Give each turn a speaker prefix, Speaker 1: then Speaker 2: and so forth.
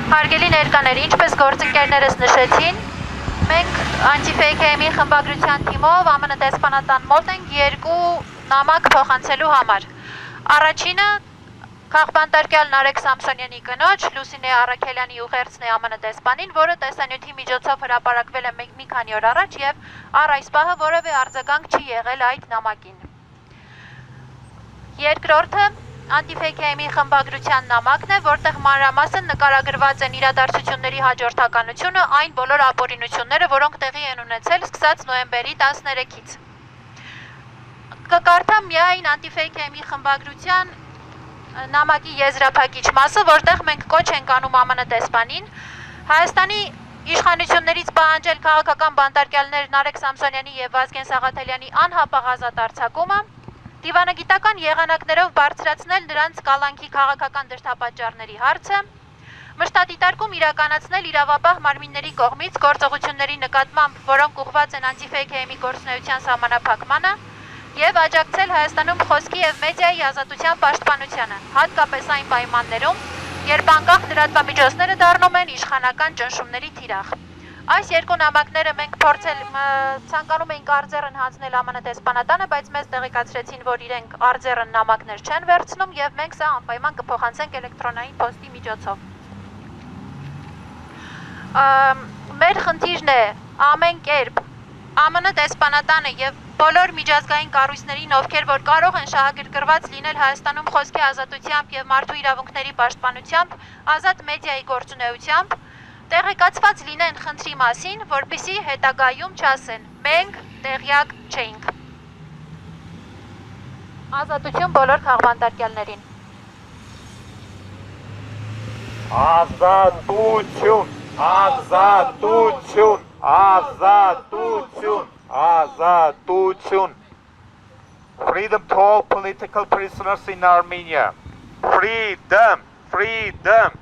Speaker 1: Հարգելի ներկաներ, ինչպես գործընկերներս նշեցին, մենք Anti-Fake-ի խմբագրության թիմով ԱՄՆ դեսպանատան մոտ ենք երկու նամակ փոխանցելու համար։ Առաջինը քաղբանտարկյալ Նարեկ Սամսոնյանի կնոջ Լուսինե Առաքելյանի ուղերձն է ԱՄՆ դեսպանին, որը տեսանյութի միջոցով հրապարակվել է մի քանի օր առաջ եւ առ այս պահը որևէ արձագանք չի եղել այդ նամակին։ Երկրորդը Anti-Fake-ի խմբագրության նամակն է, որտեղ մանրամասն նկարագրված են իրադարձությունների հաջորդականությունը, այն բոլոր ապօրինությունները, որոնք տեղի են ունեցել սկսած նոյեմբերի 13-ից։ Կկարդամ միայն Anti-Fake-ի խմբագրության նամակի եզրափակիչ մասը, որտեղ մենք կոչ ենք անում ԱՄՆ դեսպանին Հայաստանի իշխանություններից պահանջել քաղաքական բանտարկյալներ Նարեկ Սամսոնյանի եւ Վազգեն Սաղաթելյանի անհապաղ ազատ արձակումը, դիվանագիտական եղանակներով բարձրացնել նրանց կալանքի քաղաքական դրդապատճառների հարցը, մշտադիտարկում իրականացնել իրավապահ մարմինների կողմից գործողությունների նկատմամբ, որոնք ուղղված են Anti-Fake-ի գործունեության սահմանափակմանը, եւ աջակցել Հայաստանում խոսքի եւ մեդիայի ազատության պաշտպանությանը, հատկապես այն պայմաններում, երբ անկախ լրատվամիջոցները դառնում են իշխանական ճնշումների թիրախ։ Այս երկու նամակները մենք ցանկանում էինք արձեռն հանձնել ԱՄՆ դեսպանատանը, բայց մեզ տեղեկացրեցին, որ իրենք արձեռն նամակներ չեն վերցնում եւ մենք սա անպայման կփոխանցենք էլեկտրոնային փոստի միջոցով։ Մեր խնդիրն է ամեն կերպ ԱՄՆ դեսպանատանը եւ բոլոր միջազգային կառույցներին, ովքեր որ կարող են շահագրգռված լինել Հայաստանում խոսքի ազատությամբ եւ մարդու իրավունքների պաշտպանությամբ, ազատ մեդիայի գործունեությամբ, տեղեկացված լինեն խնդրի մասին, որպեսզի հետագայում չասեն, մենք տեղյակ չէինք։ Ազատություն բոլոր քաղբանտարկյալներին։
Speaker 2: Ազատություն, ազատություն, ազատություն, ազատություն. Freedom to all political prisoners in Armenia. Freedom, freedom.